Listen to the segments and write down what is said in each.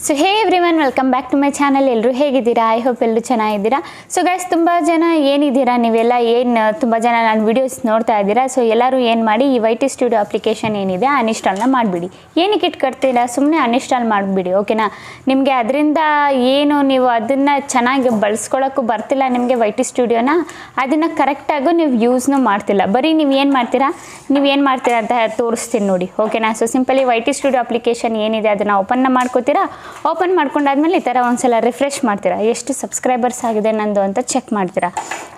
So hey everyone, welcome back to my channel. ಎಲ್ಲರೂ ಹೇಗಿದ್ದೀರಾ? I hope ಎಲ್ಲರೂ ಚೆನ್ನಾಗಿದ್ದೀರಾ. ಸೊ ಗೈಸ್, ತುಂಬ ಜನ ಏನಿದ್ದೀರಾ ನೀವೆಲ್ಲ, ತುಂಬ ಜನ ನಾನು ವೀಡಿಯೋಸ್ ನೋಡ್ತಾ ಇದ್ದೀರಾ. ಸೊ ಎಲ್ಲರೂ ಏನು ಮಾಡಿ, ಈ ವೈ ಟಿ ಸ್ಟುಡಿಯೋ ಅಪ್ಲಿಕೇಶನ್ ಏನಿದೆ ಅನ್ಇನ್ಸ್ಟಾಲ್ನ ಮಾಡಿಬಿಡಿ. ಏನಕ್ಕೆ ಇಟ್ಕೊಡ್ತೀರಾ? ಸುಮ್ಮನೆ ಅನ್ಇನ್ಸ್ಟಾಲ್ ಮಾಡಿಬಿಡಿ, ಓಕೆನಾ? ನಿಮಗೆ ಅದರಿಂದ ಏನು, ನೀವು ಅದನ್ನು ಚೆನ್ನಾಗಿ ಬಳಸ್ಕೊಳ್ಳೋಕ್ಕೂ ಬರ್ತಿಲ್ಲ ನಿಮಗೆ ವೈ ಟಿ ಸ್ಟುಡಿಯೋನ, ಅದನ್ನು ಕರೆಕ್ಟಾಗೂ ನೀವು ಯೂಸ್ನೂ ಮಾಡ್ತಿಲ್ಲ. ಬರೀ ನೀವು ಏನು ಮಾಡ್ತೀರಾ ಅಂತ ತೋರಿಸ್ತೀನಿ ನೋಡಿ, ಓಕೆನಾ? So simply Y T studio application ಏನಿದೆ ಅದನ್ನು ಓಪನ್ ಮಾಡ್ಕೋತೀರಾ. ಓಪನ್ ಮಾಡ್ಕೊಂಡಾದ್ಮೇಲೆ ಈ ಥರ ಒಂದ್ಸಲ ರಿಫ್ರೆಶ್ ಮಾಡ್ತೀರಾ, ಎಷ್ಟು ಸಬ್ಸ್ಕ್ರೈಬರ್ಸ್ ಆಗಿದೆ ನಂದು ಅಂತ ಚೆಕ್ ಮಾಡ್ತೀರಾ.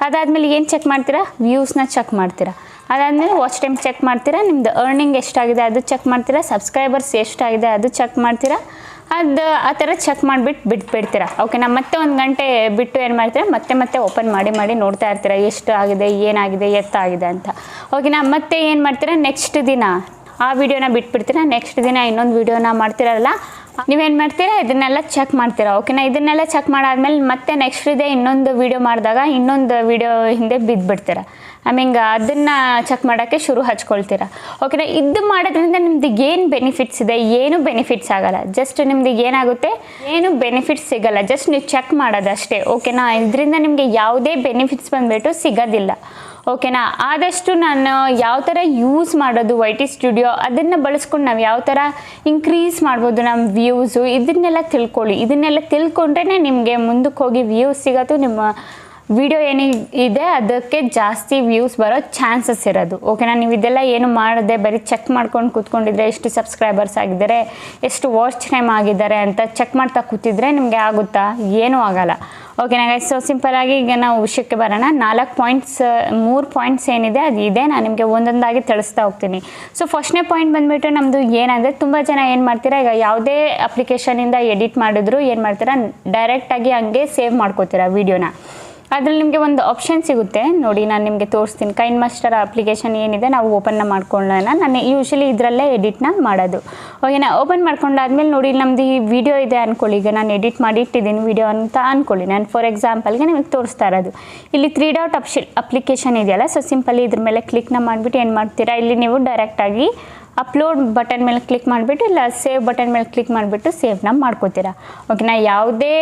ಅದಾದಮೇಲೆ ಏನು ಚೆಕ್ ಮಾಡ್ತೀರಾ? ವ್ಯೂಸ್ನ ಚೆಕ್ ಮಾಡ್ತೀರಾ. ಅದಾದಮೇಲೆ ವಾಚ್ ಟೈಮ್ ಚೆಕ್ ಮಾಡ್ತೀರಾ, ನಿಮ್ಮದು ಅರ್ನಿಂಗ್ ಎಷ್ಟಾಗಿದೆ ಅದು ಚೆಕ್ ಮಾಡ್ತೀರಾ, ಸಬ್ಸ್ಕ್ರೈಬರ್ಸ್ ಎಷ್ಟಾಗಿದೆ ಅದು ಚೆಕ್ ಮಾಡ್ತೀರಾ. ಅದು ಆ ಥರ ಚೆಕ್ ಮಾಡಿಬಿಟ್ಟು ಬಿಟ್ಬಿಡ್ತೀರಾ, ಓಕೆನಾ? ಮತ್ತೆ ಒಂದು ಗಂಟೆ ಬಿಟ್ಟು ಏನು ಮಾಡ್ತೀರಾ, ಮತ್ತೆ ಓಪನ್ ಮಾಡಿ ನೋಡ್ತಾ ಇರ್ತೀರಾ ಎಷ್ಟು ಆಗಿದೆ, ಏನಾಗಿದೆ, ಎತ್ತಾಗಿದೆ ಅಂತ, ಓಕೆನಾ? ಮತ್ತೆ ಏನು ಮಾಡ್ತೀರಾ, ನೆಕ್ಸ್ಟ್ ದಿನ ಆ ವಿಡಿಯೋನ ಬಿಟ್ಬಿಡ್ತೀರಾ. ನೆಕ್ಸ್ಟ್ ದಿನ ಇನ್ನೊಂದು ವಿಡಿಯೋನ ಮಾಡ್ತೀರಲ್ಲ, ನೀವೇನು ಮಾಡ್ತೀರಾ, ಇದನ್ನೆಲ್ಲ ಚೆಕ್ ಮಾಡ್ತೀರಾ, ಓಕೆನಾ? ಇದನ್ನೆಲ್ಲ ಚೆಕ್ ಮಾಡಾದ್ಮೇಲೆ ಮತ್ತೆ ನೆಕ್ಸ್ಟ್ ಡೇ ಇನ್ನೊಂದು ವೀಡಿಯೋ ಮಾಡಿದಾಗ ಇನ್ನೊಂದು ವೀಡಿಯೋ ಹಿಂದೆ ಬಿದ್ದುಬಿಡ್ತೀರಾ. ಅದನ್ನು ಚೆಕ್ ಮಾಡೋಕ್ಕೆ ಹಚ್ಕೊಳ್ತೀರಾ, ಓಕೆನಾ? ಇದು ಮಾಡೋದ್ರಿಂದ ನಿಮ್ದು ಏನು ಬೆನಿಫಿಟ್ಸ್ ಇದೆ? ಏನು ಬೆನಿಫಿಟ್ಸ್ ಆಗೋಲ್ಲ. ಜಸ್ಟ್ ನಿಮ್ದು ಏನಾಗುತ್ತೆ, ಏನು ಬೆನಿಫಿಟ್ಸ್ ಸಿಗೋಲ್ಲ. ಜಸ್ಟ್ ನೀವು ಚೆಕ್ ಮಾಡೋದಷ್ಟೇ, ಓಕೆನಾ? ಇದರಿಂದ ನಿಮಗೆ ಯಾವುದೇ ಬೆನಿಫಿಟ್ಸ್ ಬಂದುಬಿಟ್ಟು ಸಿಗೋದಿಲ್ಲ, ಓಕೆನಾ? ಆದಷ್ಟು ನಾನು ಯಾವ ಥರ ಯೂಸ್ ಮಾಡೋದು ವೈ ಟಿ ಸ್ಟುಡಿಯೋ, ಅದನ್ನು ಬಳಸ್ಕೊಂಡು ನಾವು ಯಾವ ಥರ ಇನ್ಕ್ರೀಸ್ ಮಾಡ್ಬೋದು ನಮ್ಮ ವ್ಯೂಸು, ಇದನ್ನೆಲ್ಲ ತಿಳ್ಕೊಳ್ಳಿ. ಇದನ್ನೆಲ್ಲ ತಿಳ್ಕೊಂಡ್ರೆ ನಿಮಗೆ ಮುಂದಕ್ಕೆ ಹೋಗಿ ವ್ಯೂಸ್ ಸಿಗೋದು, ನಿಮ್ಮ ವಿಡಿಯೋ ಏನಿದೆ ಅದಕ್ಕೆ ಜಾಸ್ತಿ ವ್ಯೂಸ್ ಬರೋ ಚಾನ್ಸಸ್ ಇರೋದು, ಓಕೆನಾ? ನೀವು ಇದೆಲ್ಲ ಏನು ಮಾಡದೆ ಬರೀ ಚೆಕ್ ಮಾಡ್ಕೊಂಡು ಕೂತ್ಕೊಂಡಿದ್ರೆ ಎಷ್ಟು ಸಬ್ಸ್ಕ್ರೈಬರ್ಸ್ ಆಗಿದ್ದಾರೆ, ಎಷ್ಟು ವಾಚ್ ಟೈಮ್ ಆಗಿದ್ದಾರೆ ಅಂತ ಚೆಕ್ ಮಾಡ್ತಾ ಕೂತಿದ್ರೆ ನಿಮಗೆ ಆಗುತ್ತಾ? ಏನೂ ಆಗೋಲ್ಲ, ಓಕೆನಾ ಗೈಸ್? ಸೊ ಸಿಂಪಲಾಗಿ ಈಗ ನಾವು ವಿಷಯಕ್ಕೆ ಬರೋಣ. 3 ಪಾಯಿಂಟ್ಸ್ ಏನಿದೆ ಅದು ಇದೆ, ನಾನು ನಿಮಗೆ ಒಂದೊಂದಾಗಿ ತಿಳಿಸ್ತಾ ಹೋಗ್ತೀನಿ. ಸೊ ಫಸ್ಟ್ನೇ ಪಾಯಿಂಟ್ ಬಂದುಬಿಟ್ಟು ನಮ್ಮದು ಏನಂದರೆ, ತುಂಬ ಜನ ಏನು ಮಾಡ್ತೀರಾ, ಈಗ ಯಾವುದೇ ಅಪ್ಲಿಕೇಶನಿಂದ ಎಡಿಟ್ ಮಾಡಿದ್ರು ಏನು ಮಾಡ್ತೀರಾ, ಡೈರೆಕ್ಟಾಗಿ ಹಂಗೆ ಸೇವ್ ಮಾಡ್ಕೋತೀರಾ ವೀಡಿಯೋನ. ಅದ್ರಲ್ಲಿ ನಿಮಗೆ ಒಂದು ಆಪ್ಷನ್ ಸಿಗುತ್ತೆ ನೋಡಿ, ನಾನು ನಿಮಗೆ ತೋರಿಸ್ತೀನಿ. ಕೈನ್ ಮಾಸ್ಟರ್ ಅಪ್ಲಿಕೇಶನ್ ಏನಿದೆ ನಾವು ಓಪನ್ನ ಮಾಡ್ಕೊಳ್ಳೋಣ. ನಾನು ಯೂಶ್ವಲಿ ಇದರಲ್ಲೇ ಎಡಿಟ್ನ ಮಾಡೋದು, ಓಕೆನಾ? ಓಪನ್ ಮಾಡ್ಕೊಂಡಾದ್ಮೇಲೆ ನೋಡಿ, ನಮ್ಮದು ಈ ವಿಡಿಯೋ ಇದೆ ಅಂದ್ಕೊಳ್ಳಿ. ಈಗ ನಾನು ಎಡಿಟ್ ಮಾಡಿ ಇಟ್ಟಿದ್ದೀನಿ ವಿಡಿಯೋ ಅಂತ ಅಂದ್ಕೊಳ್ಳಿ. ನಾನು ಫಾರ್ ಎಕ್ಸಾಂಪಲ್ಗೆ ನಿಮಗೆ ತೋರಿಸ್ತಾ ಇರೋದು. ಇಲ್ಲಿ 3 ಡಾಟ್ ಅಪ್ಲಿಕೇಶನ್ ಇದೆಯಲ್ಲ, ಸೊ ಸಿಂಪಲಿ ಇದ್ರ ಮೇಲೆ ಕ್ಲಿಕ್ನ ಮಾಡಿಬಿಟ್ಟು ಏನು ಮಾಡ್ತೀರಾ, ಇಲ್ಲಿ ನೀವು ಡೈರೆಕ್ಟಾಗಿ ಅಪ್ಲೋಡ್ ಬಟನ್ ಮೇಲೆ ಕ್ಲಿಕ್ ಮಾಡಿಬಿಟ್ಟು, ಇಲ್ಲ ಸೇವ್ ಬಟನ್ ಮೇಲೆ ಕ್ಲಿಕ್ ಮಾಡಿಬಿಟ್ಟು ಸೇವ್ನ ಮಾಡ್ಕೋತೀರಾ, ಓಕೆನಾ? ಯಾವುದೇ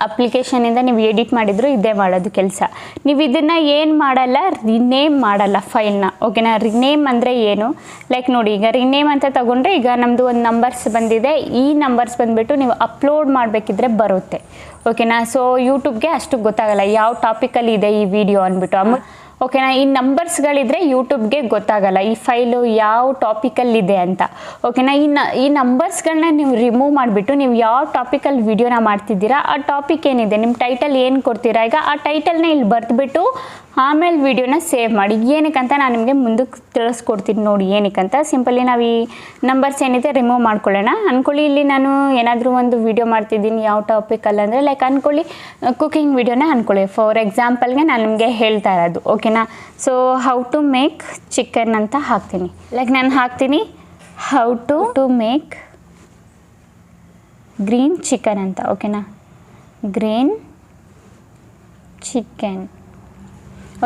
ಅಪ್ಲಿಕೇಶನಿಂದ ನೀವು ಎಡಿಟ್ ಮಾಡಿದ್ರು ಇದೇ ಮಾಡೋದು ಕೆಲಸ. ನೀವು ಇದನ್ನು ಏನು ಮಾಡಲ್ಲ, ರಿನೇಮ್ ಮಾಡಲ್ಲ ಫೈಲ್ನ, ಓಕೆನಾ? ರಿನೇಮ್ ಅಂದರೆ ಏನು, ಲೈಕ್ ನೋಡಿ, ಈಗ ರಿನೇಮ್ ಅಂತ ತಗೊಂಡ್ರೆ, ಈಗ ನಮ್ಮದು ಒಂದು ನಂಬರ್ಸ್ ಬಂದಿದೆ, ಈ ನಂಬರ್ಸ್ ಬಂದುಬಿಟ್ಟು ನೀವು ಅಪ್ಲೋಡ್ ಮಾಡಬೇಕಿದ್ರೆ ಬರುತ್ತೆ, ಓಕೆನಾ? ಸೊ ಯೂಟ್ಯೂಬ್ಗೆ ಅಷ್ಟು ಗೊತ್ತಾಗಲ್ಲ ಯಾವ ಟಾಪಿಕಲ್ಲಿ ಇದೆ ಈ ವಿಡಿಯೋ ಅಂದ್ಬಿಟ್ಟು, ಓಕೆನಾ? ಈ ನಂಬರ್ಸ್ಗಳಿದ್ರೆ ಯೂಟ್ಯೂಬ್ಗೆ ಗೊತ್ತಾಗಲ್ಲ ಈ ಫೈಲು ಯಾವ ಟಾಪಿಕಲ್ಲಿದೆ ಅಂತ, ಓಕೆನಾ? ಈ ನಂಬರ್ಸ್ಗಳನ್ನ ನೀವು ರಿಮೂವ್ ಮಾಡಿಬಿಟ್ಟು ನೀವು ಯಾವ ಟಾಪಿಕಲ್ಲಿ ವಿಡಿಯೋನ ಮಾಡ್ತಿದ್ದೀರಾ ಆ ಟಾಪಿಕ್ ಏನಿದೆ, ನಿಮ್ಮ ಟೈಟಲ್ ಏನು ಕೊಡ್ತೀರಾ, ಈಗ ಆ ಟೈಟಲ್ನ ಇಲ್ಲಿ ಬರೆದ್ಬಿಟ್ಟು ಆಮೇಲೆ ವಿಡಿಯೋನ ಸೇವ್ ಮಾಡಿ. ಏನಕ್ಕಂತ ನಾನು ನಿಮಗೆ ಮುಂದಕ್ಕೆ ತಿಳಿಸ್ಕೊಡ್ತೀನಿ ನೋಡಿ, ಏನಕ್ಕಂತ. ಸಿಂಪಲಿ ನಾವು ಈ ನಂಬರ್ಸ್ ಏನಿದೆ ರಿಮೂವ್ ಮಾಡ್ಕೊಳ್ಳೋಣ. ಅಂದ್ಕೊಳ್ಳಿ, ಇಲ್ಲಿ ನಾನು ಏನಾದರೂ ಒಂದು ವಿಡಿಯೋ ಮಾಡ್ತಿದ್ದೀನಿ ಯಾವ ಟಾಪಿಕಲ್ಲಿ ಅಂದರೆ, ಲೈಕ್ ಅಂದ್ಕೊಳ್ಳಿ ಕುಕಿಂಗ್ ವಿಡಿಯೋನೇ ಅಂದ್ಕೊಳ್ಳಿ. ಫಾರ್ ಎಕ್ಸಾಂಪಲ್ಗೆ ನಾನು ನಿಮಗೆ ಹೇಳ್ತಾ ಇರೋದು, ಓಕೆನಾ? So how to make chicken ಅಂತ ಹಾಕ್ತೀನಿ. ಲೈಕ್ ನಾನು ಹಾಕ್ತೀನಿ how to make green chicken ಅಂತ, ಓಕೆನಾ? ಗ್ರೀನ್ ಚಿಕನ್,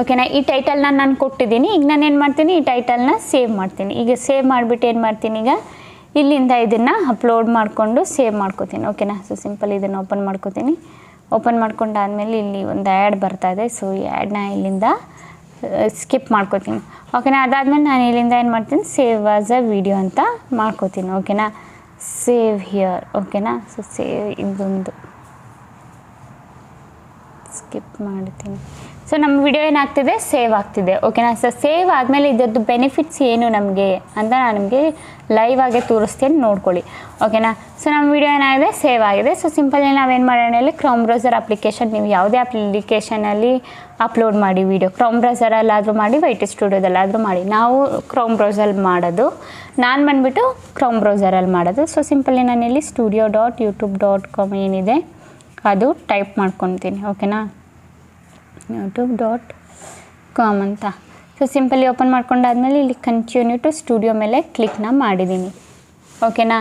ಓಕೆನಾ? ಈ ಟೈಟಲ್ನ ನಾನು ಕೊಟ್ಟಿದ್ದೀನಿ. ಈಗ ನಾನು ಏನು ಮಾಡ್ತೀನಿ, ಈ ಟೈಟಲ್ನ ಸೇವ್ ಮಾಡ್ತೀನಿ. ಈಗ ಸೇವ್ ಮಾಡಿಬಿಟ್ಟು ಏನು ಮಾಡ್ತೀನಿ, ಈಗ ಇಲ್ಲಿಂದ ಇದನ್ನು ಅಪ್ಲೋಡ್ ಮಾಡಿಕೊಂಡು ಸೇವ್ ಮಾಡ್ಕೋತೀನಿ, ಓಕೆನಾ? ಸೊ ಸಿಂಪಲ್ ಇದನ್ನು ಓಪನ್ ಮಾಡ್ಕೋತೀನಿ. ಓಪನ್ ಮಾಡ್ಕೊಂಡಾದ್ಮೇಲೆ ಇಲ್ಲಿ ಒಂದು ಆ್ಯಡ್ ಬರ್ತಾ ಇದೆ, ಸೊ ಈ ಆ್ಯಡ್ನ ಇಲ್ಲಿಂದ ಸ್ಕಿಪ್ ಮಾಡ್ಕೋತೀನಿ, ಓಕೆನಾ? ಅದಾದಮೇಲೆ ನಾನು ಇಲ್ಲಿಂದ ಏನು ಮಾಡ್ತೀನಿ, ಸೇವ್ ಆಸ್ ಅ ವಿಡಿಯೋ ಅಂತ ಮಾಡ್ಕೋತೀನಿ, ಓಕೆನಾ? ಸೇವ್ ಹಿಯರ್, ಓಕೆನಾ? ಸೊ ಸೇವ್ ಇದೊಂದು ಸ್ಕಿಪ್ ಮಾಡ್ತೀನಿ. ಸೊ ನಮ್ಮ ವಿಡಿಯೋ ಏನಾಗ್ತಿದೆ, ಸೇವ್ ಆಗ್ತಿದೆ, ಓಕೆನಾ? ಸೊ ಸೇವ್ ಆದಮೇಲೆ ಇದರದ್ದು ಬೆನಿಫಿಟ್ಸ್ ಏನು ನಮಗೆ ಅಂತ ನಾನು ನಿಮಗೆ ಲೈವ್ ಆಗಿ ತೋರಿಸ್ತೀನಿ, ನೋಡ್ಕೊಳ್ಳಿ, ಓಕೆನಾ? ಸೊ ನಮ್ಮ ವಿಡಿಯೋ ಏನಾಗಿದೆ, ಸೇವ್ ಆಗಿದೆ. ಸೊ ಸಿಂಪಲಿ ನಾವೇನು ಮಾಡೋಣ, ಇಲ್ಲಿ ಕ್ರೋಮ್ ಬ್ರೌಸರ್ ಅಪ್ಲಿಕೇಶನ್, ನೀವು ಯಾವುದೇ ಅಪ್ಲಿಕೇಶನಲ್ಲಿ ಅಪ್ಲೋಡ್ ಮಾಡಿ ವಿಡಿಯೋ, ಕ್ರೋಮ್ ಬ್ರೌಸರಲ್ಲಾದರೂ ಮಾಡಿ, ವೈ ಟಿ ಸ್ಟುಡಿಯೋದಲ್ಲಾದರೂ ಮಾಡಿ. ನಾವು ಕ್ರೋಮ್ ಬ್ರೌಸರಲ್ಲಿ ಮಾಡೋದು, ನಾನು ಬಂದುಬಿಟ್ಟು ಕ್ರೋಮ್ ಬ್ರೌಸರಲ್ಲಿ ಮಾಡೋದು. ಸೊ ಸಿಂಪಲಿ ನಾನಿಲ್ಲಿ studio.youtube.com ಏನಿದೆ ಅದು ಟೈಪ್ ಮಾಡ್ಕೊತೀನಿ, ಓಕೆನಾ? youtube.com ಅಂತ. ಸೊ ಸಿಂಪಲಿ ಓಪನ್ ಮಾಡ್ಕೊಂಡಾದ್ಮೇಲೆ ಇಲ್ಲಿ ಕಂಟಿನ್ಯೂ ಟು ಸ್ಟುಡಿಯೋ ಮೇಲೆ ಕ್ಲಿಕ್ನ ಮಾಡಿದ್ದೀನಿ, ಓಕೆನಾ?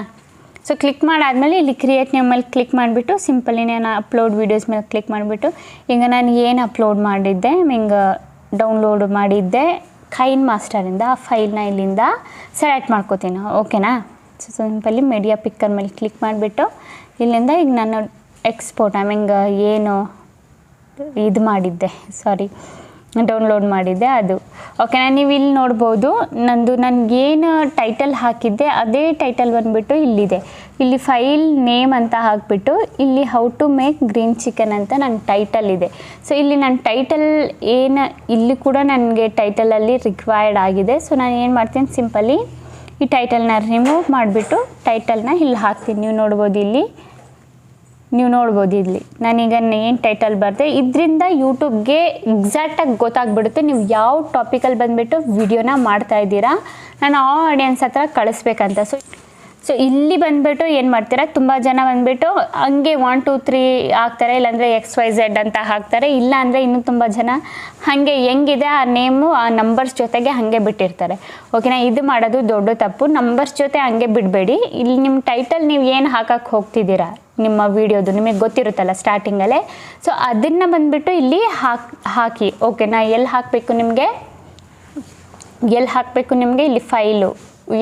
ಸೊ ಕ್ಲಿಕ್ ಮಾಡಾದ್ಮೇಲೆ ಇಲ್ಲಿ ಕ್ರಿಯೇಟ್ ನ್ಯೂ ಮೇಲೆ ಕ್ಲಿಕ್ ಮಾಡಿಬಿಟ್ಟು ಸಿಂಪಲಿ ನಾನು ಅಪ್ಲೋಡ್ ವೀಡಿಯೋಸ್ ಮೇಲೆ ಕ್ಲಿಕ್ ಮಾಡಿಬಿಟ್ಟು, ಈಗ ನಾನು ಏನು ಅಪ್ಲೋಡ್ ಮಾಡಿದ್ದೆ, ಹಿಂಗೆ ಡೌನ್ಲೋಡ್ ಮಾಡಿದ್ದೆ ಕೈನ್ ಮಾಸ್ಟರಿಂದ, ಆ ಫೈಲ್ನ ಇಲ್ಲಿಂದ ಸೆಲೆಕ್ಟ್ ಮಾಡ್ಕೋತೀನಿ, ಓಕೆನಾ? ಸೊ ಸಿಂಪಲಿ ಮೀಡಿಯಾ ಪಿಕ್ಕರ್ ಮೇಲೆ ಕ್ಲಿಕ್ ಮಾಡಿಬಿಟ್ಟು ಇಲ್ಲಿಂದ ಈಗ ನಾನು ಎಕ್ಸ್ಪೋರ್ಟ್ ಏನು ಇದು ಮಾಡಿದ್ದೆ ಡೌನ್ಲೋಡ್ ಮಾಡಿದ್ದೆ ಅದು. ಓಕೆನಾ, ನೀವು ಇಲ್ಲಿ ನೋಡ್ಬೋದು ನನಗೇನು ಟೈಟಲ್ ಹಾಕಿದ್ದೆ ಅದೇ ಟೈಟಲ್ ಬಂದುಬಿಟ್ಟು ಇಲ್ಲಿದೆ. ಇಲ್ಲಿ ಫೈಲ್ ನೇಮ್ ಅಂತ ಹಾಕಿಬಿಟ್ಟು ಇಲ್ಲಿ how to make green chicken ಅಂತ ನನ್ನ ಟೈಟಲ್ ಇದೆ. ಸೊ ಇಲ್ಲಿ ನನ್ನ ಟೈಟಲ್ ಇಲ್ಲಿ ಕೂಡ ನನಗೆ ಟೈಟಲಲ್ಲಿ ರಿಕ್ವೈರ್ಡ್ ಆಗಿದೆ. ಸೊ ನಾನು ಏನು ಮಾಡ್ತೀನಿ, ಸಿಂಪಲಿ ಈ ಟೈಟಲ್ನ ರಿಮೂವ್ ಮಾಡಿಬಿಟ್ಟು ಟೈಟಲ್ನ ಇಲ್ಲಿ ಹಾಕ್ತೀನಿ. ನೀವು ನೋಡ್ಬೋದು ಇಲ್ಲಿ ನಾನೀಗ ಏನು ಟೈಟಲ್ ಬರೆದೆ, ಇದರಿಂದ ಯೂಟ್ಯೂಬ್ಗೆ ಎಕ್ಸಾಕ್ಟಾಗಿ ಗೊತ್ತಾಗ್ಬಿಡುತ್ತೆ ನೀವು ಯಾವ ಟಾಪಿಕಲ್ಲಿ ಬಂದುಬಿಟ್ಟು ವಿಡಿಯೋನ ಮಾಡ್ತಾ ಇದ್ದೀರಾ, ನಾನು ಆ ಆಡಿಯನ್ಸ್ ಹತ್ರ ಕಳಿಸ್ಬೇಕಂತ. ಸೊ ಇಲ್ಲಿ ಬಂದುಬಿಟ್ಟು ಏನು ಮಾಡ್ತೀರಾ, ತುಂಬ ಜನ ಬಂದುಬಿಟ್ಟು ಹಂಗೆ 1 2 3 ಹಾಕ್ತಾರೆ, ಇಲ್ಲಾಂದರೆ XYZ ಅಂತ ಹಾಕ್ತಾರೆ. ಇಲ್ಲ ಅಂದರೆ ಇನ್ನೂ ತುಂಬ ಜನ ಹಾಗೆ ಹೆಂಗಿದೆ ಆ ನೇಮು ಆ ನಂಬರ್ಸ್ ಜೊತೆಗೆ ಹಾಗೆ ಬಿಟ್ಟಿರ್ತಾರೆ. ಓಕೆನಾ, ಇದು ಮಾಡೋದು ದೊಡ್ಡ ತಪ್ಪು. ನಂಬರ್ಸ್ ಜೊತೆ ಹಾಗೆ ಬಿಡಬೇಡಿ. ಇಲ್ಲಿ ನಿಮ್ಮ ಟೈಟಲ್ ನೀವು ಏನು ಹಾಕಕ್ಕೆ ಹೋಗ್ತಿದ್ದೀರಾ ನಿಮ್ಮ ವಿಡಿಯೋದು ನಿಮಗೆ ಗೊತ್ತಿರುತ್ತಲ್ಲ ಸ್ಟಾರ್ಟಿಂಗಲ್ಲೇ, ಸೊ ಅದನ್ನು ಬಂದುಬಿಟ್ಟು ಇಲ್ಲಿ ಹಾಕಿ. ಓಕೆನಾ, ಎಲ್ಲಿ ಹಾಕಬೇಕು ನಿಮಗೆ ಇಲ್ಲಿ ಫೈಲು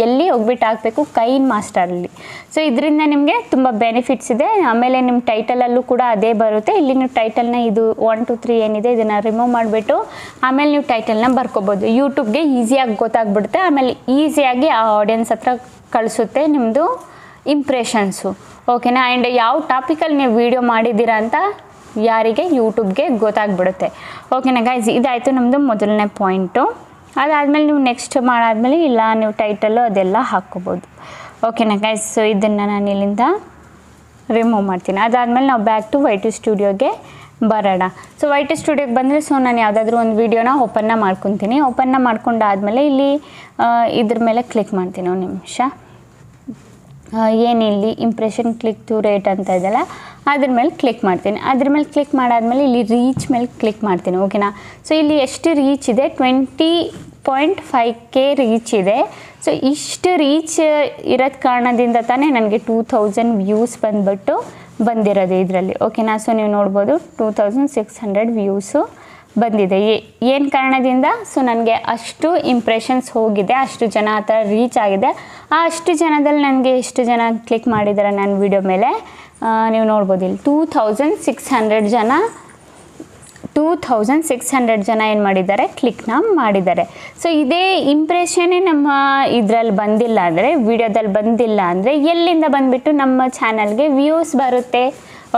ಎಲ್ಲಿ ಹೋಗ್ಬಿಟ್ಟು ಹಾಕಬೇಕು, ಕೈನ್ ಮಾಸ್ಟರಲ್ಲಿ. ಸೊ ಇದರಿಂದ ನಿಮಗೆ ತುಂಬ ಬೆನಿಫಿಟ್ಸ್ ಇದೆ. ಆಮೇಲೆ ನಿಮ್ಮ ಟೈಟಲಲ್ಲೂ ಕೂಡ ಅದೇ ಬರುತ್ತೆ. ಇಲ್ಲಿ ನೀವು ಟೈಟಲ್ನ ಇದು 1 2 3 ಏನಿದೆ ಇದನ್ನು ರಿಮೂವ್ ಮಾಡಿಬಿಟ್ಟು ಆಮೇಲೆ ನೀವು ಟೈಟಲ್ನ ಬರ್ಕೋಬೋದು. ಯೂಟ್ಯೂಬ್ಗೆ ಈಸಿಯಾಗಿ ಗೊತ್ತಾಗ್ಬಿಡುತ್ತೆ. ಆಮೇಲೆ ಈಸಿಯಾಗಿ ಆ ಆಡಿಯನ್ಸ್ ಹತ್ರ ಕಳಿಸುತ್ತೆ ನಿಮ್ಮದು ಇಂಪ್ರೆಷನ್ಸು. ಓಕೆನಾ, ಆ್ಯಂಡ್ ಯಾವ ಟಾಪಿಕಲ್ಲಿ ನೀವು ವಿಡಿಯೋ ಮಾಡಿದ್ದೀರಾ ಅಂತ ಯೂಟ್ಯೂಬ್ಗೆ ಗೊತ್ತಾಗ್ಬಿಡುತ್ತೆ. ಓಕೆನಾ ಗೈಸ್, ಇದಾಯಿತು ನಮ್ಮದು ಮೊದಲನೇ ಪಾಯಿಂಟು. ಅದಾದಮೇಲೆ ನೀವು ನೆಕ್ಸ್ಟ್ ಮಾಡಾದ್ಮೇಲೆ ಇಲ್ಲ ನೀವು ಟೈಟಲ್ಲು ಅದೆಲ್ಲ ಹಾಕ್ಕೋಬೋದು. ಓಕೆನಾ ಗೈಸ್, ಸೊ ಇದನ್ನು ನಾನು ಇಲ್ಲಿಂದ ರಿಮೂವ್ ಮಾಡ್ತೀನಿ. ಅದಾದಮೇಲೆ ನಾವು ಬ್ಯಾಕ್ ಟು ವೈ ಟಿ ಸ್ಟುಡಿಯೋಗೆ ಬರೋಣ. ಸೊ ವೈ ಟಿ ಸ್ಟುಡಿಯೋಗೆ ಬಂದರೆ ನಾನು ಯಾವುದಾದ್ರೂ ಒಂದು ವೀಡಿಯೋನ ಓಪನ್ನ ಮಾಡ್ಕೊತೀನಿ. ಓಪನ್ನ ಮಾಡ್ಕೊಂಡಾದಮೇಲೆ ಇಲ್ಲಿ ಇದ್ರ ಮೇಲೆ ಕ್ಲಿಕ್ ಮಾಡ್ತೀನಿ. ಒಂದು ನಿಮಿಷ, ಏನಿಲ್ಲಿ ಇಂಪ್ರೆಷನ್ ಕ್ಲಿಕ್ ಟು ರೇಟ್ ಅಂತ ಇದೆಯಲ್ಲ ಅದ್ರ ಮೇಲೆ ಕ್ಲಿಕ್ ಮಾಡ್ತೀನಿ. ಅದ್ರ ಮೇಲೆ ಕ್ಲಿಕ್ ಮಾಡಾದ್ಮೇಲೆ ಇಲ್ಲಿ ರೀಚ್ ಮೇಲೆ ಕ್ಲಿಕ್ ಮಾಡ್ತೀನಿ. ಓಕೆನಾ, ಸೊ ಇಲ್ಲಿ ಎಷ್ಟು ರೀಚ್ ಇದೆ, 20.5K ರೀಚ್ ಇದೆ. ಸೊ ಇಷ್ಟು ರೀಚ್ ಇರೋದು ಕಾರಣದಿಂದ ತಾನೇ ನನಗೆ 2000 ವ್ಯೂಸ್ ಬಂದಿರೋದು ಇದರಲ್ಲಿ. ಓಕೆನಾ, ಸೊ ನೀವು ನೋಡ್ಬೋದು 2600 ವ್ಯೂಸು ಬಂದಿದೆ. ಏನು ಕಾರಣದಿಂದ, ಸೊ ನನಗೆ ಅಷ್ಟು ಇಂಪ್ರೆಷನ್ಸ್ ಹೋಗಿದೆ, ಅಷ್ಟು ಜನ ಆ ಥರ ರೀಚ್ ಆಗಿದೆ. ಆ ಅಷ್ಟು ಜನದಲ್ಲಿ ನನಗೆ ಎಷ್ಟು ಜನ ಕ್ಲಿಕ್ ಮಾಡಿದ್ದಾರೆ ನನ್ನ ವಿಡಿಯೋ ಮೇಲೆ ನೀವು ನೋಡ್ಬೋದು. ಇಲ್ಲಿ 2600 ಜನ ಏನು ಮಾಡಿದ್ದಾರೆ, ಕ್ಲಿಕ್ನ ಮಾಡಿದ್ದಾರೆ. ಸೊ ಇದೇ ಇಂಪ್ರೆಷನ್ನೇ ನಮ್ಮ ಇದರಲ್ಲಿ ಬಂದಿಲ್ಲ ಅಂದರೆ, ವಿಡಿಯೋದಲ್ಲಿ ಬಂದಿಲ್ಲ ಅಂದರೆ ಎಲ್ಲಿಂದ ಬಂದುಬಿಟ್ಟು ನಮ್ಮ ಚಾನಲ್ಗೆ ವ್ಯೂಸ್ ಬರುತ್ತೆ.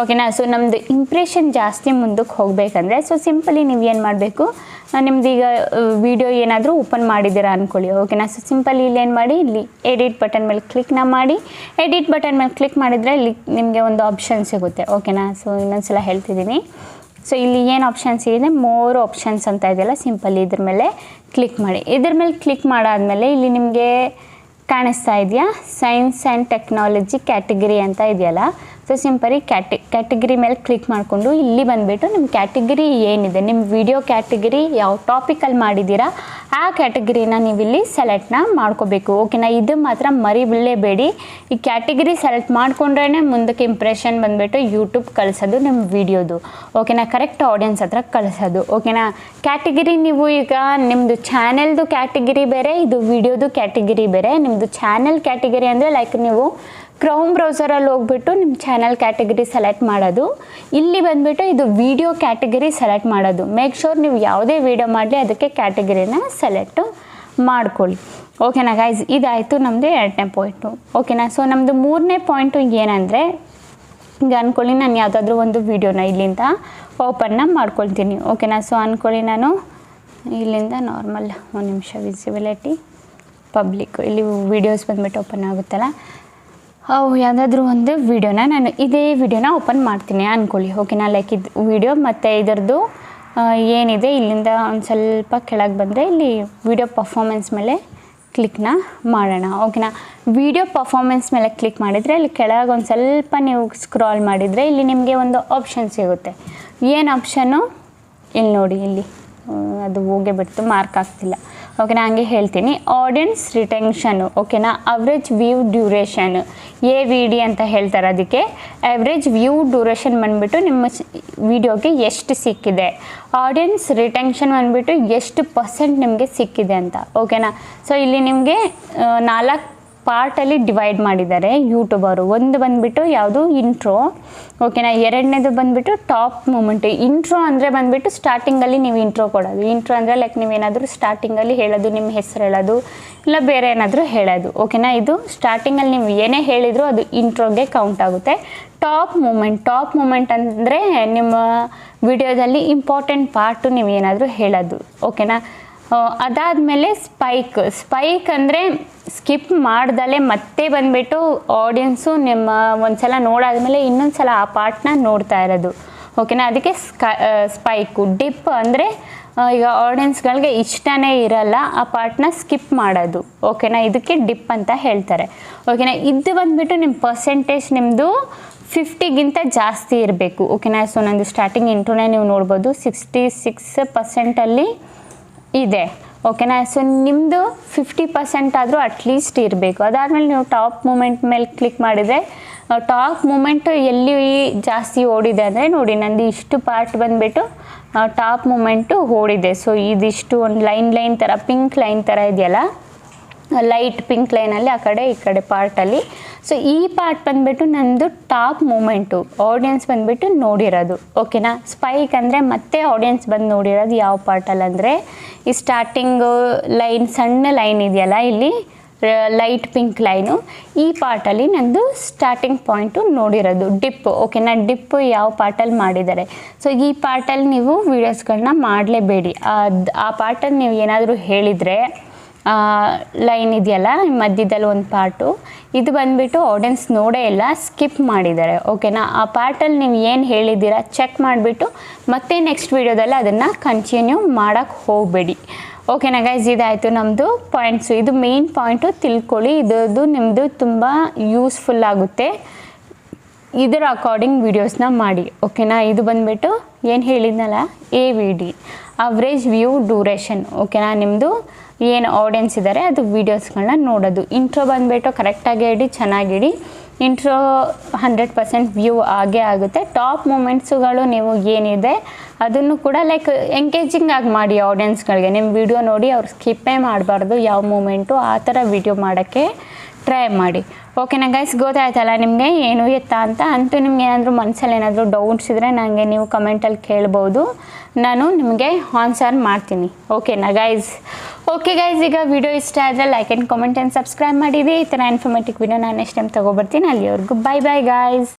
ಓಕೆನಾ, ಸೊ ನಮ್ಮದು ಇಂಪ್ರೆಷನ್ ಜಾಸ್ತಿ ಮುಂದಕ್ಕೆ ಹೋಗಬೇಕಂದ್ರೆ ಸೊ ಸಿಂಪಲಿ ನೀವು ಏನು ಮಾಡಬೇಕು, ನಿಮ್ದು ಈಗ ವಿಡಿಯೋ ಏನಾದರೂ ಓಪನ್ ಮಾಡಿದ್ದೀರಾ ಅಂದ್ಕೊಳ್ಳಿ. ಓಕೆನಾ, ಸೊ ಸಿಂಪಲಿ ಇಲ್ಲಿ ಏನು ಮಾಡಿ, ಇಲ್ಲಿ ಎಡಿಟ್ ಬಟನ್ ಮೇಲೆ ಕ್ಲಿಕ್ನ ಮಾಡಿ. ಎಡಿಟ್ ಬಟನ್ ಮೇಲೆ ಕ್ಲಿಕ್ ಮಾಡಿದರೆ ಇಲ್ಲಿ ನಿಮಗೆ ಒಂದು ಆಪ್ಷನ್ ಸಿಗುತ್ತೆ. ಓಕೆನಾ, ಸೊ ಇನ್ನೊಂದ್ಸಲ ಹೇಳ್ತಿದ್ದೀನಿ. ಸೊ ಇಲ್ಲಿ ಏನು ಆಪ್ಷನ್ಸ್ ಇದೆ, ಮೋರ್ ಆಪ್ಷನ್ಸ್ ಅಂತ ಇದೆಯಲ್ಲ, ಸಿಂಪಲಿ ಇದ್ರ ಮೇಲೆ ಕ್ಲಿಕ್ ಮಾಡಿ. ಇದ್ರ ಮೇಲೆ ಕ್ಲಿಕ್ ಮಾಡಾದಮೇಲೆ ಇಲ್ಲಿ ನಿಮಗೆ ಕಾಣಿಸ್ತಾ ಇದೆಯಾ ಸೈನ್ಸ್ ಆ್ಯಂಡ್ ಟೆಕ್ನಾಲಜಿ ಕ್ಯಾಟಗರಿ ಅಂತ ಇದೆಯಲ್ಲ. ಸೊ ಸಿಂಪಲಿ ಕ್ಯಾಟಗರಿ ಮೇಲೆ ಕ್ಲಿಕ್ ಮಾಡಿಕೊಂಡು ಇಲ್ಲಿ ಬಂದುಬಿಟ್ಟು ನಿಮ್ಮ ಕ್ಯಾಟಗರಿ ಏನಿದೆ, ನಿಮ್ಮ ವಿಡಿಯೋ ಕ್ಯಾಟಗರಿ ಯಾವ ಟಾಪಿಕಲ್ಲಿ ಮಾಡಿದ್ದೀರಾ ಆ ಕ್ಯಾಟಗರಿನ ನೀವು ಇಲ್ಲಿ ಸೆಲೆಕ್ಟ್ನ ಮಾಡ್ಕೋಬೇಕು. ಓಕೆನಾ, ಇದು ಮಾತ್ರ ಮರಿಬಿಡಲೇಬೇಡಿ. ಈ ಕ್ಯಾಟಗರಿ ಸೆಲೆಕ್ಟ್ ಮಾಡ್ಕೊಂಡ್ರೇ ಮುಂದಕ್ಕೆ ಇಂಪ್ರೆಷನ್ ಬಂದುಬಿಟ್ಟು ಯೂಟ್ಯೂಬ್ ಕಳಿಸೋದು ನಿಮ್ಮ ವಿಡಿಯೋದು. ಓಕೆನಾ, ಕರೆಕ್ಟ್ ಆಡಿಯನ್ಸ್ ಹತ್ರ ಕಳಿಸೋದು. ಓಕೆನಾ, ಕ್ಯಾಟಗರಿ ನೀವು ಈಗ ನಿಮ್ಮದು ಚಾನೆಲ್ದು ಕ್ಯಾಟಗರಿ ಬೇರೆ, ಇದು ವಿಡಿಯೋದು ಕ್ಯಾಟಗರಿ ಬೇರೆ. ನಿಮ್ಮದು ಚಾನೆಲ್ ಕ್ಯಾಟಗರಿ ಅಂದರೆ ಲೈಕ್ ನೀವು ಕ್ರೌಮ್ ಬ್ರೌಸರಲ್ಲಿ ಹೋಗ್ಬಿಟ್ಟು ನಿಮ್ಮ ಚಾನಲ್ ಕ್ಯಾಟಗರಿ ಸೆಲೆಕ್ಟ್ ಮಾಡೋದು. ಇಲ್ಲಿ ಬಂದುಬಿಟ್ಟು ಇದು ವಿಡಿಯೋ ಕ್ಯಾಟಗರಿ ಸೆಲೆಕ್ಟ್ ಮಾಡೋದು. ಮೇಕ್ ಶೋರ್ ನೀವು ಯಾವುದೇ ವಿಡಿಯೋ ಮಾಡಲಿ ಅದಕ್ಕೆ ಕ್ಯಾಟಗರಿನ ಸೆಲೆಕ್ಟು ಮಾಡ್ಕೊಳ್ಳಿ. ಓಕೆನಾ ಗೈಸ್, ಇದಾಯಿತು ನಮ್ಮದು 2ನೇ ಪಾಯಿಂಟು. ಓಕೆನಾ, ಸೊ ನಮ್ಮದು 3ನೇ ಪಾಯಿಂಟು ಏನಂದರೆ, ಈಗ ಅಂದ್ಕೊಳ್ಳಿ ನಾನು ಯಾವುದಾದ್ರೂ ಒಂದು ವಿಡಿಯೋನ ಇಲ್ಲಿಂದ ಓಪನ್ನ ಮಾಡ್ಕೊಳ್ತೀನಿ. ಓಕೆನಾ, ಸೊ ಅಂದ್ಕೊಳ್ಳಿ ನಾನು ಇಲ್ಲಿಂದ ನಾರ್ಮಲ್ 1 ನಿಮಿಷ ವಿಸಿಬಿಲಿಟಿ ಪಬ್ಲಿಕ್ ಇಲ್ಲಿ ವೀಡಿಯೋಸ್ ಬಂದುಬಿಟ್ಟು ಓಪನ್ ಆಗುತ್ತಲ್ಲ, ಯಾವುದಾದ್ರೂ ಒಂದು ವೀಡಿಯೋನ ನಾನು ಇದೇ ವಿಡಿಯೋನ ಓಪನ್ ಮಾಡ್ತೀನಿ ಅಂದ್ಕೊಳ್ಳಿ. ಓಕೆನಾ, ಲೈಕ್ ಇದು ವಿಡಿಯೋ ಮತ್ತು ಇದರದ್ದು ಏನಿದೆ ಇಲ್ಲಿಂದ ಒಂದು ಸ್ವಲ್ಪ ಕೆಳಗೆ ಬಂದರೆ ಇಲ್ಲಿ ವಿಡಿಯೋ ಪರ್ಫಾಮೆನ್ಸ್ ಮೇಲೆ ಕ್ಲಿಕ್ನ ಮಾಡೋಣ. ಓಕೆನಾ, ವಿಡಿಯೋ ಪರ್ಫಾಮೆನ್ಸ್ ಮೇಲೆ ಕ್ಲಿಕ್ ಮಾಡಿದರೆ ಅಲ್ಲಿ ಕೆಳಗೆ ಒಂದು ಸ್ವಲ್ಪ ನೀವು ಸ್ಕ್ರಾಲ್ ಮಾಡಿದರೆ ಇಲ್ಲಿ ನಿಮಗೆ ಒಂದು ಆಪ್ಷನ್ ಸಿಗುತ್ತೆ. ಏನು ಆಪ್ಷನ್ನು ಇಲ್ಲಿ ನೋಡಿ, ಇಲ್ಲಿ ಅದು ಹೋಗೇ ಬಿಡ್ತು, ಮಾರ್ಕ್ ಆಗ್ತಿಲ್ಲ. ಓಕೆನಾ, ಹಂಗೆ ಹೇಳ್ತೀನಿ. ಆಡಿಯನ್ಸ್ ರಿಟೆನ್ಷನು. ಓಕೆನಾ, ಅವರೇಜ್ ವ್ಯೂ ಡ್ಯೂರೇಷನ್ AVD ಅಂತ ಹೇಳ್ತಾರೆ. ಅದಕ್ಕೆ ಆವ್ರೇಜ್ ವ್ಯೂ ಡ್ಯೂರೇಷನ್ ಬಂದುಬಿಟ್ಟು ನಿಮ್ಮ ವಿಡಿಯೋಗೆ ಎಷ್ಟು ಸಿಕ್ಕಿದೆ, ಆಡಿಯನ್ಸ್ ರಿಟೆನ್ಷನ್ ಬಂದುಬಿಟ್ಟು ಎಷ್ಟು % ನಿಮಗೆ ಸಿಕ್ಕಿದೆ ಅಂತ. ಓಕೆನಾ, ಸೊ ಇಲ್ಲಿ ನಿಮಗೆ 4 ಪಾರ್ಟಲ್ಲಿ ಡಿವೈಡ್ ಮಾಡಿದ್ದಾರೆ ಯೂಟ್ಯೂಬರು. ಒಂದು ಬಂದುಬಿಟ್ಟು ಯಾವುದು ಇಂಟ್ರೋ, ಓಕೆನಾ. ಎರಡನೇದು ಬಂದುಬಿಟ್ಟು ಟಾಪ್ ಮೂಮೆಂಟ್. ಇಂಟ್ರೋ ಅಂದರೆ ಬಂದುಬಿಟ್ಟು ಸ್ಟಾರ್ಟಿಂಗಲ್ಲಿ ನೀವು ಇಂಟ್ರೋ ಕೊಡೋದು. ಇಂಟ್ರೋ ಅಂದರೆ ಲೈಕ್ ನೀವೇನಾದರೂ ಸ್ಟಾರ್ಟಿಂಗಲ್ಲಿ ಹೇಳೋದು, ನಿಮ್ಮ ಹೆಸರು ಹೇಳೋದು, ಇಲ್ಲ ಬೇರೆ ಏನಾದರೂ ಹೇಳೋದು, ಓಕೆನಾ. ಇದು ಸ್ಟಾರ್ಟಿಂಗಲ್ಲಿ ನೀವು ಏನೇ ಹೇಳಿದರೂ ಅದು ಇಂಟ್ರೋಗೆ ಕೌಂಟ್ ಆಗುತ್ತೆ. ಟಾಪ್ ಮೂಮೆಂಟ್ ಅಂದರೆ ನಿಮ್ಮ ವಿಡಿಯೋದಲ್ಲಿ ಇಂಪಾರ್ಟೆಂಟ್ ಪಾರ್ಟು ನೀವು ಏನಾದರೂ ಹೇಳೋದು, ಓಕೆನಾ. ಅದಾದಮೇಲೆ ಸ್ಪೈಕ್ ಅಂದರೆ ಸ್ಕಿಪ್ ಮಾಡ್ದಲೇ ಮತ್ತೆ ಬಂದುಬಿಟ್ಟು ಆಡಿಯನ್ಸು ನಿಮ್ಮ ಒಂದು ಸಲ ನೋಡಾದ್ಮೇಲೆ ಇನ್ನೊಂದು ಸಲ ಆ ಪಾರ್ಟ್ನ ನೋಡ್ತಾ ಇರೋದು, ಓಕೆನಾ. ಅದಕ್ಕೆ ಸ್ಪೈಕು. ಡಿಪ್ ಅಂದರೆ ಈಗ ಆಡಿಯನ್ಸ್ಗಳಿಗೆ ಇಷ್ಟನೇ ಇರಲ್ಲ, ಆ ಪಾರ್ಟ್ನ ಸ್ಕಿಪ್ ಮಾಡೋದು, ಓಕೆನಾ. ಇದಕ್ಕೆ ಡಿಪ್ ಅಂತ ಹೇಳ್ತಾರೆ, ಓಕೆನಾ. ಇದು ಬಂದುಬಿಟ್ಟು ನಿಮ್ಮ ಪರ್ಸೆಂಟೇಜ್ ನಿಮ್ಮದು 50ಗಿಂತ ಜಾಸ್ತಿ ಇರಬೇಕು, ಓಕೆನಾ. ಸೊ ನಂದು ಸ್ಟಾರ್ಟಿಂಗ್ ಇಂಟ್ರೋನೇ ನೀವು ನೋಡ್ಬೋದು 66% ಇದೆ, ಓಕೆನಾ. ಸೊ ನಿಮ್ಮದು 50% ಆದರೂ ಅಟ್ಲೀಸ್ಟ್ ಇರಬೇಕು. ಅದಾದಮೇಲೆ ನೀವು ಟಾಪ್ ಮೂಮೆಂಟ್ ಮೇಲೆ ಕ್ಲಿಕ್ ಮಾಡಿದರೆ ಟಾಪ್ ಮೂಮೆಂಟು ಎಲ್ಲಿ ಜಾಸ್ತಿ ಓಡಿದೆ ಅಂದರೆ ನೋಡಿ, ನಂದು ಇಷ್ಟು ಪಾರ್ಟ್ ಬಂದುಬಿಟ್ಟು ಟಾಪ್ ಮೂಮೆಂಟು ಓಡಿದೆ. ಸೊ ಇದಿಷ್ಟು ಒಂದು ಲೈನ್ ಥರ ಪಿಂಕ್ ಲೈನ್ ಥರ ಇದೆಯಲ್ಲ, ಲೈಟ್ ಪಿಂಕ್ ಲೈನಲ್ಲಿ ಆ ಕಡೆ ಈ ಕಡೆ ಪಾರ್ಟಲ್ಲಿ. ಸೊ ಈ ಪಾರ್ಟ್ ಬಂದುಬಿಟ್ಟು ನನ್ನದು ಟಾಪ್ ಮೂಮೆಂಟು, ಆಡಿಯನ್ಸ್ ಬಂದುಬಿಟ್ಟು ನೋಡಿರೋದು, ಓಕೆನಾ. ಸ್ಪೈಕ್ ಅಂದರೆ ಮತ್ತೆ ಆಡಿಯನ್ಸ್ ಬಂದು ನೋಡಿರೋದು ಯಾವ ಪಾರ್ಟಲ್ಲಿ ಅಂದರೆ ಈ ಸ್ಟಾರ್ಟಿಂಗು ಲೈನ್, ಸಣ್ಣ ಲೈನ್ ಇದೆಯಲ್ಲ ಇಲ್ಲಿ ಲೈಟ್ ಪಿಂಕ್ ಲೈನು, ಈ ಪಾರ್ಟಲ್ಲಿ ನಂದು ಸ್ಟಾರ್ಟಿಂಗ್ ಪಾಯಿಂಟು ನೋಡಿರೋದು. ಡಿಪ್, ಓಕೆನಾ. ಡಿಪ್ಪು ಯಾವ ಪಾರ್ಟಲ್ಲಿ ಮಾಡಿದ್ದಾರೆ. ಸೊ ಈ ಪಾರ್ಟಲ್ಲಿ ನೀವು ವೀಡಿಯೋಸ್ಗಳನ್ನ ಮಾಡಲೇಬೇಡಿ. ಆ ಪಾರ್ಟಲ್ಲಿ ನೀವು ಏನಾದರೂ ಹೇಳಿದರೆ ಲೈನ್ ಇದೆಯಲ್ಲ ಮಧ್ಯದಲ್ಲಿ ಒಂದು ಪಾರ್ಟು, ಇದು ಬಂದುಬಿಟ್ಟು ಆಡಿಯನ್ಸ್ ನೋಡೇ ಇಲ್ಲ, ಸ್ಕಿಪ್ ಮಾಡಿದ್ದಾರೆ, ಓಕೆನಾ. ಆ ಪಾರ್ಟಲ್ಲಿ ನೀವು ಏನು ಹೇಳಿದ್ದೀರಾ ಚೆಕ್ ಮಾಡಿಬಿಟ್ಟು ಮತ್ತೆ ನೆಕ್ಸ್ಟ್ ವೀಡಿಯೋದಲ್ಲಿ ಅದನ್ನು ಕಂಟಿನ್ಯೂ ಮಾಡೋಕ್ಕೆ ಹೋಗಬೇಡಿ, ಓಕೆನಾ ಗೈಸ್. ಇದಾಯಿತು ನಮ್ಮದು ಪಾಯಿಂಟ್ಸು. ಇದು ಮೇನ್ ಪಾಯಿಂಟು ತಿಳ್ಕೊಳ್ಳಿ, ಇದು ನಿಮ್ಮದು ತುಂಬ ಯೂಸ್ಫುಲ್ ಆಗುತ್ತೆ. ಇದರ ಅಕಾರ್ಡಿಂಗ್ ವೀಡಿಯೋಸ್ನ ಮಾಡಿ, ಓಕೆನಾ. ಇದು ಬಂದುಬಿಟ್ಟು ಏನು ಹೇಳಿದ್ನಲ್ಲ AVD, ಅವರೇಜ್ ವ್ಯೂ ಡ್ಯೂರೇಷನ್, ಓಕೆನಾ. ನಿಮ್ಮದು ಏನು ಆಡಿಯನ್ಸ್ ಇದ್ದಾರೆ ಅದು ವೀಡಿಯೋಸ್ಗಳನ್ನ ನೋಡೋದು. ಇಂಟ್ರೋ ಬಂದುಬಿಟ್ಟು ಕರೆಕ್ಟಾಗಿ ಇಡಿ, ಚೆನ್ನಾಗಿಡಿ. ಇಂಟ್ರೋ 100% ವ್ಯೂ ಆಗೇ ಆಗುತ್ತೆ. ಟಾಪ್ ಮೂಮೆಂಟ್ಸುಗಳು ನೀವು ಏನಿದೆ ಅದನ್ನು ಕೂಡ ಲೈಕ್ ಎಂಗೇಜಿಂಗ್ ಆಗಿ ಮಾಡಿ ಆಡಿಯನ್ಸ್ಗಳಿಗೆ. ನಿಮ್ಮ ವಿಡಿಯೋ ನೋಡಿ ಅವ್ರು ಸ್ಕಿಪ್ಪೇ ಮಾಡಬಾರ್ದು, ಯಾವ ಮೂಮೆಂಟು ಆ ಥರ ವಿಡಿಯೋ ಮಾಡೋಕ್ಕೆ ಟ್ರೈ ಮಾಡಿ, ಓಕೆನಾ ಗೈಸ್. ಗೊತ್ತಾಯ್ತಲ್ಲ ನಿಮಗೆ ಏನು ಎತ್ತ ಅಂತ. ಅಂತೂ ನಿಮ್ಗೆ ಏನಾದರೂ ಮನಸ್ಸಲ್ಲಿ ಏನಾದರೂ ಡೌಟ್ಸ್ ಇದ್ದರೆ ನನಗೆ ನೀವು ಕಮೆಂಟಲ್ಲಿ ಕೇಳ್ಬೋದು, ನಾನು ನಿಮಗೆ ಆನ್ಸರ್ ಮಾಡ್ತೀನಿ, ಓಕೆನಾ ಗೈಸ್. ಓಕೆ ಗೈಸ್, ಈಗ ವಿಡಿಯೋ ಇಷ್ಟ ಆದರೆ like and comment and subscribe ಮಾಡಿರಿ. ಈ ಥರ ಇನ್ಫಾರ್ಮೇಟಿವ್ ವಿಡಿಯೋ ನಾನು ನೆಕ್ಸ್ಟ್ ಟೈಮ್ ತೊಗೊಬರ್ತೀನಿ. ಅಲ್ಲಿವರೆಗೂ ಬೈ ಗೈಸ್.